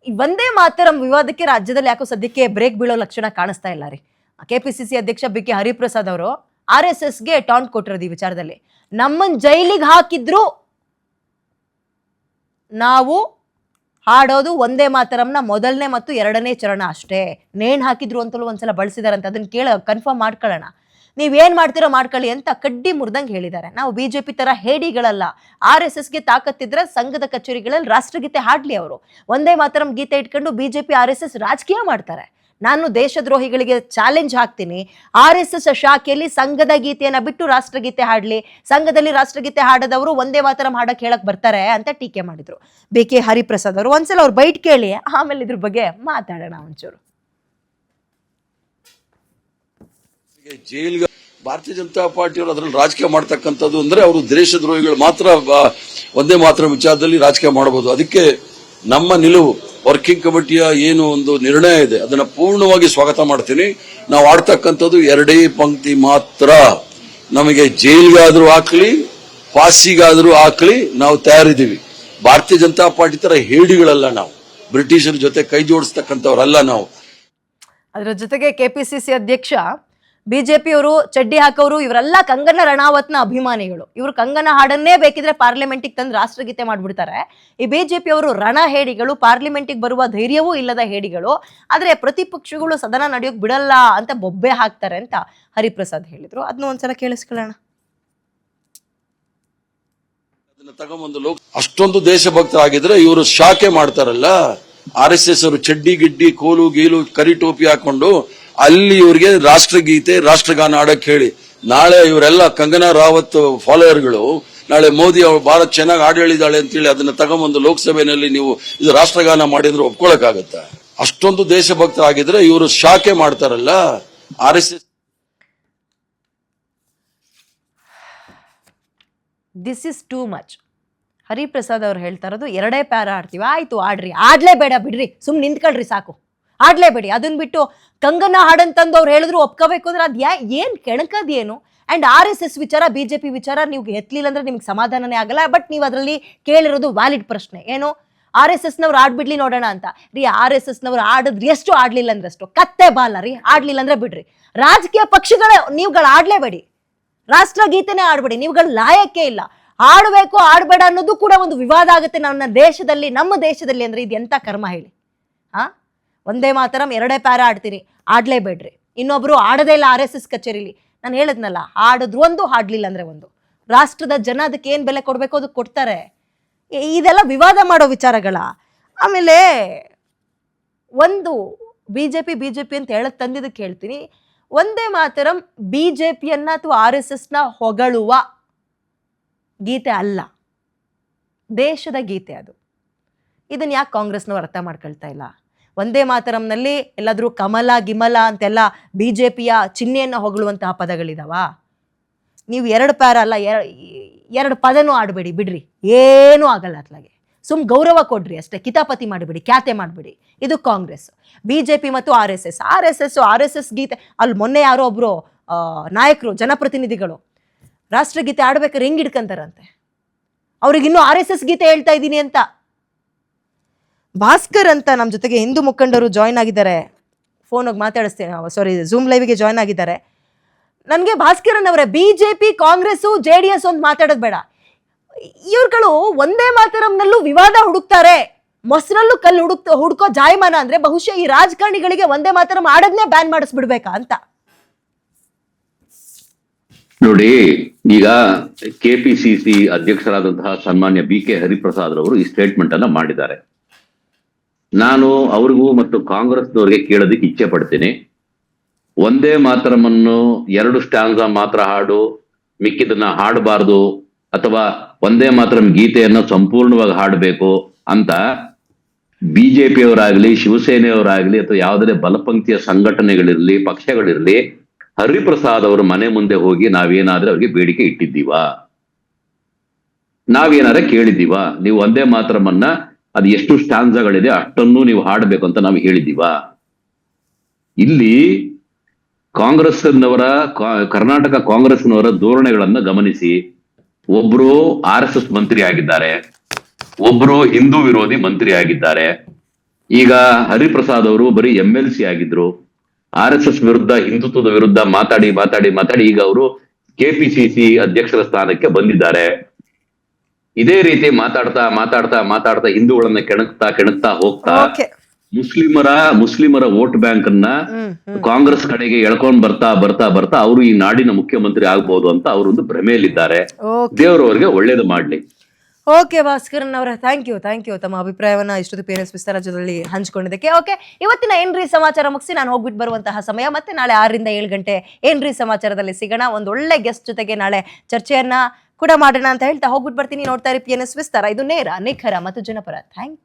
ಈ ವಂದೇ ಮಾತರಂ ವಿವಾದಕ್ಕೆ ರಾಜ್ಯದಲ್ಲಿ ಯಾಕೋ ಸದ್ಯಕ್ಕೆ ಬ್ರೇಕ್ ಬೀಳೋ ಲಕ್ಷಣ ಕಾಣಿಸ್ತಾ ಇಲ್ಲ ರೀ. ಕೆಪಿಸಿಸಿ ಅಧ್ಯಕ್ಷ ಬಿ.ಕೆ. ಹರಿಪ್ರಸಾದ್ ಅವರು RSSಗೆ ಟಾಂಟ್ ಕೊಟ್ಟಿರೋದು ಈ ವಿಚಾರದಲ್ಲಿ. ನಮ್ಮನ್ ಜೈಲಿಗೆ ಹಾಕಿದ್ರು ನಾವು ಹಾಡೋದು ವಂದೇ ಮಾತರಂನ ಮೊದಲನೇ ಮತ್ತು ಎರಡನೇ ಚರಣ ಅಷ್ಟೇ. ನೇಣು ಹಾಕಿದ್ರು ಅಂತಲೂ ಒಂದ್ಸಲ ಬಳಸಿದಾರಂತ, ಅದನ್ನ ಕನ್ಫರ್ಮ್ ಮಾಡ್ಕೊಳ್ಳೋಣ. ನೀವೇನ್ ಮಾಡ್ತೀರೋ ಮಾಡ್ಕೊಳ್ಳಿ ಅಂತ ಕಡ್ಡಿ ಮುರ್ದಂಗೆ ಹೇಳಿದ್ದಾರೆ. ನಾವು ಬಿಜೆಪಿ ತರ ಹೇಡಿಗಳಲ್ಲ. RSSಗೆ ತಾಕತ್ತಿದ್ರೆ ಸಂಘದ ಕಚೇರಿಗಳಲ್ಲಿ ರಾಷ್ಟ್ರಗೀತೆ ಹಾಡ್ಲಿ. ಅವರು ವಂದೇ ಮಾತರಂ ಗೀತೆ ಇಟ್ಕೊಂಡು ಬಿಜೆಪಿ RSS ರಾಜಕೀಯ ಮಾಡ್ತಾರೆ. ನಾನು ದೇಶದ್ರೋಹಿಗಳಿಗೆ ಚಾಲೆಂಜ್ ಹಾಕ್ತೀನಿ, RSS ಶಾಖೆಯಲ್ಲಿ ಸಂಘದ ಗೀತೆಯನ್ನ ಬಿಟ್ಟು ರಾಷ್ಟ್ರಗೀತೆ ಹಾಡ್ಲಿ, ಸಂಘದಲ್ಲಿ ರಾಷ್ಟ್ರಗೀತೆ ಹಾಡದವರು ವಂದೇ ಮಾತರಂ ಹಾಡಕ್ ಹೇಳಕ್ ಬರ್ತಾರೆ ಅಂತ ಟೀಕೆ ಮಾಡಿದ್ರು ಬಿ.ಕೆ. ಹರಿಪ್ರಸಾದ್ ಅವರು. ಒಂದ್ಸಲ ಅವ್ರು ಬೈಟ್ ಕೇಳಿ, ಆಮೇಲೆ ಇದ್ರ ಬಗ್ಗೆ ಮಾತಾಡೋಣ ಒಂಚೂರು. ಜೈಲ್ಗೆ ಭಾರತೀಯ ಜನತಾ ಪಾರ್ಟಿಯವರು ಅದರಲ್ಲಿ ರಾಜಕೀಯ ಮಾಡ್ತಕ್ಕಂಥದ್ದು ಅಂದ್ರೆ ಅವರು ದೇಶದ್ರೋಹಿಗಳು ಮಾತ್ರ ಒಂದೇ ಮಾತ್ರ ವಿಚಾರದಲ್ಲಿ ರಾಜಕೀಯ ಮಾಡಬಹುದು. ಅದಕ್ಕೆ ನಮ್ಮ ನಿಲುವು, ವರ್ಕಿಂಗ್ ಕಮಿಟಿಯ ಏನು ಒಂದು ನಿರ್ಣಯ ಇದೆ ಅದನ್ನ ಪೂರ್ಣವಾಗಿ ಸ್ವಾಗತ ಮಾಡ್ತೀನಿ. ನಾವು ಆಡ್ತಕ್ಕಂಥದ್ದು ಎರಡೇ ಪಂಕ್ತಿ ಮಾತ್ರ. ನಮಗೆ ಜೈಲ್ಗಾದ್ರೂ ಹಾಕ್ಲಿ, ಫಾಸಿಗಾದ್ರೂ ಹಾಕ್ಲಿ, ನಾವು ತಯಾರಿದ್ದೀವಿ. ಭಾರತೀಯ ಜನತಾ ಪಾರ್ಟಿ ತರ ಹೇಡಿಗಳಲ್ಲ ನಾವು, ಬ್ರಿಟಿಷರ ಜೊತೆ ಕೈ ಜೋಡಿಸ್ತಕ್ಕಂಥವ್ರಲ್ಲ ನಾವು. ಅದರ ಜೊತೆಗೆ ಕೆಪಿಸಿಸಿ ಅಧ್ಯಕ್ಷ, ಬಿಜೆಪಿಯವರು ಚಡ್ಡಿ ಹಾಕೋರು ಇವರೆಲ್ಲ ಕಂಗನ ರಣಾವತ್ನ ಅಭಿಮಾನಿಗಳು. ಇವರು ಕಂಗನ ಹಾಡನ್ನೇ ಬೇಕಿದ್ರೆ ಪಾರ್ಲಿಮೆಂಟಿಗೆ ತಂದು ರಾಷ್ಟ್ರಗೀತೆ ಮಾಡ್ಬಿಡ್ತಾರೆ. ಈ ಬಿಜೆಪಿಯವರು ರಣ ಹೇಡಿಗಳು, ಪಾರ್ಲಿಮೆಂಟಿಗೆ ಬರುವ ಧೈರ್ಯವೂ ಇಲ್ಲದ ಹೇಡಿಗಳು. ಆದ್ರೆ ಪ್ರತಿಪಕ್ಷಗಳು ಸದನ ನಡೆಯೋಕ್ ಬಿಡಲ್ಲ ಅಂತ ಬೊಬ್ಬೆ ಹಾಕ್ತಾರೆ ಅಂತ ಹರಿಪ್ರಸಾದ್ ಹೇಳಿದ್ರು. ಅದನ್ನ ಒಂದ್ಸಲ ಕೇಳಿಸ್ಕೊಳ್ಳೋಣ. ಅದನ್ನ ತಗೊಂಬಂದು ಅಷ್ಟೊಂದು ದೇಶಭಕ್ತರಾಗಿದ್ರೆ ಇವರು ಶಾಖೆ ಮಾಡ್ತಾರಲ್ಲ, RSS ಅವರು ಚಡ್ಡಿ ಗಿಡ್ಡಿ ಕೋಲು ಗೀಲು ಕರಿ ಟೋಪಿ ಹಾಕೊಂಡು ಅಲ್ಲಿ ಇವರಿಗೆ ರಾಷ್ಟ್ರಗೀತೆ ರಾಷ್ಟ್ರಗಾನ ಆಡಕ್ ಹೇಳಿ. ನಾಳೆ ಇವರೆಲ್ಲ ಕಂಗನಾ ರಾವತ್ ಫಾಲೋಯರ್ಗಳು ನಾಳೆ ಮೋದಿ ಅವರು ಬಹಳ ಚೆನ್ನಾಗಿ ಹಾಡು ಹೇಳಿದಾಳೆ ಅಂತೇಳಿ ಅದನ್ನ ತಗೊಂಬಂದು ಲೋಕಸಭೆಯಲ್ಲಿ ನೀವು ಇದು ರಾಷ್ಟ್ರಗಾನ ಮಾಡಿದ್ರೆ ಒಪ್ಕೊಳಕ್ಕಾಗತ್ತ? ಅಷ್ಟೊಂದು ದೇಶಭಕ್ತರಾಗಿದ್ರೆ ಇವರು ಶಾಖೆ ಮಾಡ್ತಾರಲ್ಲ RSS. This is too much. Hariprasad ಅವ್ರು ಹೇಳ್ತಾ ಇರೋದು ಎರಡೇ ಪ್ಯಾರ ಆಡ್ತೀವಿ, ಆಯ್ತು ಆಡ್ರಿ, ಆಡ್ಲೇಬೇಡ ಬಿಡ್ರಿ, ಸುಮ್ನೆ ನಿಂತ್ಕೊಳ್ರಿ ಸಾಕು, ಆಡ್ಲೇಬೇಡಿ. ಅದನ್ನ ಬಿಟ್ಟು ಕಂಗನ ಹಾಡಂತಂದು ಅವ್ರು ಹೇಳಿದ್ರು ಒಪ್ಕೋಬೇಕು ಅಂದ್ರೆ ಅದ್ ಏನ್ ಕೆಣಕದೇನು? ಅಂಡ್ RSS ವಿಚಾರ, ಬಿಜೆಪಿ ವಿಚಾರ ನೀವು ಎತ್ತಲಿಲ್ಲ ಅಂದ್ರೆ ನಿಮ್ಗೆ ಸಮಾಧಾನನೇ ಆಗಲ್ಲ. ಬಟ್ ನೀವು ಅದರಲ್ಲಿ ಕೇಳಿರೋದು ವ್ಯಾಲಿಡ್ ಪ್ರಶ್ನೆ ಏನು, RSS ನವ್ರು ಆಡ್ಬಿಡ್ಲಿ ನೋಡೋಣ ಅಂತ. ರೀ, RSS ನವ್ರು ಆಡಿದ್ರಿ ಎಷ್ಟು, ಆಡ್ಲಿಲ್ಲ ಅಂದ್ರೆ ಅಷ್ಟು, ಕತ್ತೆ ಬಾಲ ರೀ. ಆಡ್ಲಿಲ್ಲ ಅಂದ್ರೆ ಬಿಡ್ರಿ. ರಾಜಕೀಯ ಪಕ್ಷಗಳೇ ನೀವುಗಳು ಆಡ್ಲೇಬೇಡಿ, ರಾಷ್ಟ್ರಗೀತೆನೇ ಆಡ್ಬೇಡಿ, ನೀವುಗಳು ಲಾಯಕ್ಕೆ ಇಲ್ಲ. ಆಡ್ಬೇಕು ಆಡ್ಬೇಡ ಅನ್ನೋದು ಕೂಡ ಒಂದು ವಿವಾದ ಆಗುತ್ತೆ ನಮ್ಮ ದೇಶದಲ್ಲಿ ಅಂದ್ರೆ ಇದು ಎಂತ ಕರ್ಮ ಹೇಳಿ? ಒಂದೇ ಮಾತರಂ ಎರಡೇ ಪ್ಯಾರ ಆಡ್ತೀರಿ, ಆಡ್ಲೇಬೇಡ್ರಿ. ಇನ್ನೊಬ್ರು ಆಡದೇ ಇಲ್ಲ RSS ಕಚೇರಿಲಿ. ನಾನು ಹೇಳದ್ನಲ್ಲ, ಆಡಿದ್ರು ಒಂದು, ಹಾಡ್ಲಿಲ್ಲ ಅಂದ್ರೆ ಒಂದು. ರಾಷ್ಟ್ರದ ಜನ ಅದಕ್ಕೆ ಏನ್ ಬೆಲೆ ಕೊಡ್ಬೇಕು ಅದಕ್ಕೆ ಕೊಡ್ತಾರೆ. ಇದೆಲ್ಲ ವಿವಾದ ಮಾಡೋ ವಿಚಾರಗಳ. ಆಮೇಲೆ ಒಂದು ಬಿಜೆಪಿ ಅಂತ ಹೇಳಕ್ ತಂದಿದ್ದಕ್ಕೆ ಹೇಳ್ತೀನಿ, ಒಂದೇ ಮಾತರಂ ಬಿಜೆಪಿಯನ್ನ ಅಥವಾ RSSನ ಹೊಗಳುವ ಗೀತೆ ಅಲ್ಲ, ದೇಶದ ಗೀತೆ ಅದು. ಇದನ್ನ ಯಾಕೆ ಕಾಂಗ್ರೆಸ್ನವ್ರು ಅರ್ಥ ಮಾಡ್ಕೊಳ್ತಾ ಇಲ್ಲ? ಒಂದೇ ಮಾತರಂನಲ್ಲಿ ಎಲ್ಲಾದ್ರೂ ಕಮಲ ಗಿಮಲ ಅಂತೆಲ್ಲ ಬಿಜೆಪಿಯ ಚಿಹ್ನೆಯನ್ನು ಹೊಗಳುವಂತಹ ಪದಗಳಿದಾವ? ನೀವು ಎರಡು ಪ್ಯಾರ ಅಲ್ಲ, ಎರಡು ಪದನೂ ಆಡಬೇಡಿ ಬಿಡ್ರಿ, ಏನೂ ಆಗಲ್ಲ ಅತ್ಲಾಗೆ. ಸುಮ್ ಗೌರವ ಕೊಡ್ರಿ ಅಷ್ಟೇ, ಕಿತಾಪತಿ ಮಾಡಿಬಿಡಿ, ಖ್ಯಾತೆ ಮಾಡಿಬಿಡಿ. ಇದು ಕಾಂಗ್ರೆಸ್. ಬಿಜೆಪಿ ಮತ್ತು RSS ಗೀತೆ ಅಲ್ಲಿ ಮೊನ್ನೆ ಯಾರೋ ಒಬ್ರು ನಾಯಕರು, ಜನಪ್ರತಿನಿಧಿಗಳು ರಾಷ್ಟ್ರಗೀತೆ ಆಡ್ಬೇಕಾದ್ರೆ ಹೆಂಗ್ ಹಿಡ್ಕಂತಾರಂತೆ, ಅವ್ರಿಗಿನ್ನೂ RSS ಗೀತೆ ಹೇಳ್ತಾ ಇದ್ದೀನಿ ಅಂತ. ಭಾಸ್ಕರ್ ಅಂತ ನಮ್ಮ ಜೊತೆಗೆ ಹಿಂದೂ ಮುಖಂಡರು ಜಾಯ್ನ್ ಆಗಿದ್ದಾರೆ, ಫೋನಾಗಿ ಮಾತಾಡಿಸ್ತೇನೆ, ಸಾರಿ ಝೂಮ್ ಲೈವ್ಗೆ ಜಾಯ್ನ್ ಆಗಿದ್ದಾರೆ. ನನಗೆ ಭಾಸ್ಕರನ್ ಅವರೇ, ಬಿಜೆಪಿ ಕಾಂಗ್ರೆಸ್ JDS ಒಂದು ಮಾತಾಡೋದು ಬೇಡ. ಇವ್ರುಗಳು ಒಂದೇ ಮಾತರಂನಲ್ಲೂ ವಿವಾದ ಹುಡುಕ್ತಾರೆ, ಮೊಸರಲ್ಲೂ ಕಲ್ಲು ಹುಡುಕೋ ಜಾಯಮಾನ ಅಂದ್ರೆ ಬಹುಶಃ ಈ ರಾಜಕಾರಣಿಗಳಿಗೆ ಒಂದೇ ಮಾತರಂ ಆಡೋದನ್ನೇ ಬ್ಯಾನ್ ಮಾಡಿಸ್ಬಿಡ್ಬೇಕಾ ಅಂತ. ನೋಡಿ, ಈಗ ಕೆಪಿಸಿಸಿ ಅಧ್ಯಕ್ಷರಾದಂತಹ ಸನ್ಮಾನ್ಯ ಬಿ.ಕೆ. ಹರಿಪ್ರಸಾದ್ ಅವರು ಈ ಸ್ಟೇಟ್ಮೆಂಟ್ ಅನ್ನ ಮಾಡಿದ್ದಾರೆ. ನಾನು ಅವ್ರಿಗೂ ಮತ್ತು ಕಾಂಗ್ರೆಸ್ನವ್ರಿಗೆ ಕೇಳೋದಕ್ಕೆ ಇಚ್ಛೆ ಪಡ್ತೀನಿ, ಒಂದೇ ಮಾತರಮನ್ನು ಎರಡು ಸ್ಟ್ಯಾನ್ಸ ಮಾತ್ರ ಹಾಡು, ಮಿಕ್ಕಿದನ್ನ ಹಾಡಬಾರ್ದು, ಅಥವಾ ಒಂದೇ ಮಾತರಂ ಗೀತೆಯನ್ನ ಸಂಪೂರ್ಣವಾಗಿ ಹಾಡಬೇಕು ಅಂತ ಬಿಜೆಪಿಯವರಾಗ್ಲಿ, ಶಿವಸೇನೆಯವರಾಗ್ಲಿ, ಅಥವಾ ಯಾವುದೇ ಬಲಪಂಕ್ತಿಯ ಸಂಘಟನೆಗಳಿರ್ಲಿ, ಪಕ್ಷಗಳಿರ್ಲಿ, ಹರಿಪ್ರಸಾದ್ ಅವರು ಮನೆ ಮುಂದೆ ಹೋಗಿ ನಾವೇನಾದ್ರೆ ಅವ್ರಿಗೆ ಬೇಡಿಕೆ ಇಟ್ಟಿದ್ದೀವಾ? ನಾವೇನಾದ್ರೆ ಕೇಳಿದ್ದೀವಾ? ನೀವು ಒಂದೇ ಮಾತರಮನ್ನ ಅದು ಎಷ್ಟು ಸ್ಟ್ಯಾನ್ಸಗಳಿದೆ ಅಷ್ಟನ್ನು ನೀವು ಹಾಡಬೇಕು ಅಂತ ನಾವು ಹೇಳಿದ್ದೀವಾ? ಇಲ್ಲಿ ಕರ್ನಾಟಕ ಕಾಂಗ್ರೆಸ್ನವರ ಧೋರಣೆಗಳನ್ನ ಗಮನಿಸಿ. ಒಬ್ರು RSS ಮಂತ್ರಿ ಆಗಿದ್ದಾರೆ, ಒಬ್ರು ಹಿಂದೂ ವಿರೋಧಿ ಮಂತ್ರಿ ಆಗಿದ್ದಾರೆ. ಈಗ ಹರಿಪ್ರಸಾದ್ ಅವರು ಬರೀ MLC ಆಗಿದ್ರು, RSS ವಿರುದ್ಧ, ಹಿಂದುತ್ವದ ವಿರುದ್ಧ ಮಾತಾಡಿ ಈಗ ಅವರು KPCC ಅಧ್ಯಕ್ಷರ ಸ್ಥಾನಕ್ಕೆ ಬಂದಿದ್ದಾರೆ. ಇದೇ ರೀತಿ ಮಾತಾಡ್ತಾ ಹಿಂದೂಗಳನ್ನ ಕೆಣಕ್ತಾ ಹೋಗ್ತಾ ಓಕೆ. ಮುಸ್ಲಿಮರ ವೋಟ್ ಬ್ಯಾಂಕ್ ಅನ್ನ ಕಾಂಗ್ರೆಸ್ ಕಡೆಗೆ ಎಳ್ಕೊಂಡ್ ಬರ್ತಾ ಅವರು ಈ ನಾಡಿನ ಮುಖ್ಯಮಂತ್ರಿ ಆಗ್ಬಹುದು ಅಂತ ಅವರೊಂದು ಭ್ರಮೆಯಲ್ಲಿದ್ದಾರೆ. ದೇವರವರಿಗೆ ಒಳ್ಳೇದು ಮಾಡ್ಲಿ. ಓಕೆ ಭಾಸ್ಕರನ್ ಅವರ ಥ್ಯಾಂಕ್ ಯು ತಮ್ಮ ಅಭಿಪ್ರಾಯವನ್ನ ಇಷ್ಟೊತ್ತು PNS ವಿಸ್ತಾರದಲ್ಲಿ ಹಂಚಿಕೊಂಡಿದ್ದಕ್ಕೆ. ಓಕೆ, ಇವತ್ತಿನ ಏನ್ರಿ ಸಮಾಚಾರ ಮುಗಿಸಿ ನಾನು ಹೋಗ್ಬಿಟ್ಟು ಬರುವಂತಹ ಸಮಯ. ಮತ್ತೆ ನಾಳೆ 6 ರಿಂದ 7 ಗಂಟೆ ಏನ್ರಿ ಸಮಾಚಾರದಲ್ಲಿ ಸಿಗೋಣ. ಒಂದು ಒಳ್ಳೆ ಗೆಸ್ಟ್ ಜೊತೆಗೆ ನಾಳೆ ಚರ್ಚೆಯನ್ನ ಕೂಡ ಮಾಡೋಣ ಅಂತ ಹೇಳ್ತಾ ಹೋಗ್ಬಿಟ್ಟು ಬರ್ತೀನಿ. ನೋಡ್ತಾ ಇರಿ PNS ವಿಸ್ತಾರ. ಇದು ನೇರ, ನಿಖರ ಮತ್ತು ಜನಪರ. Thank you.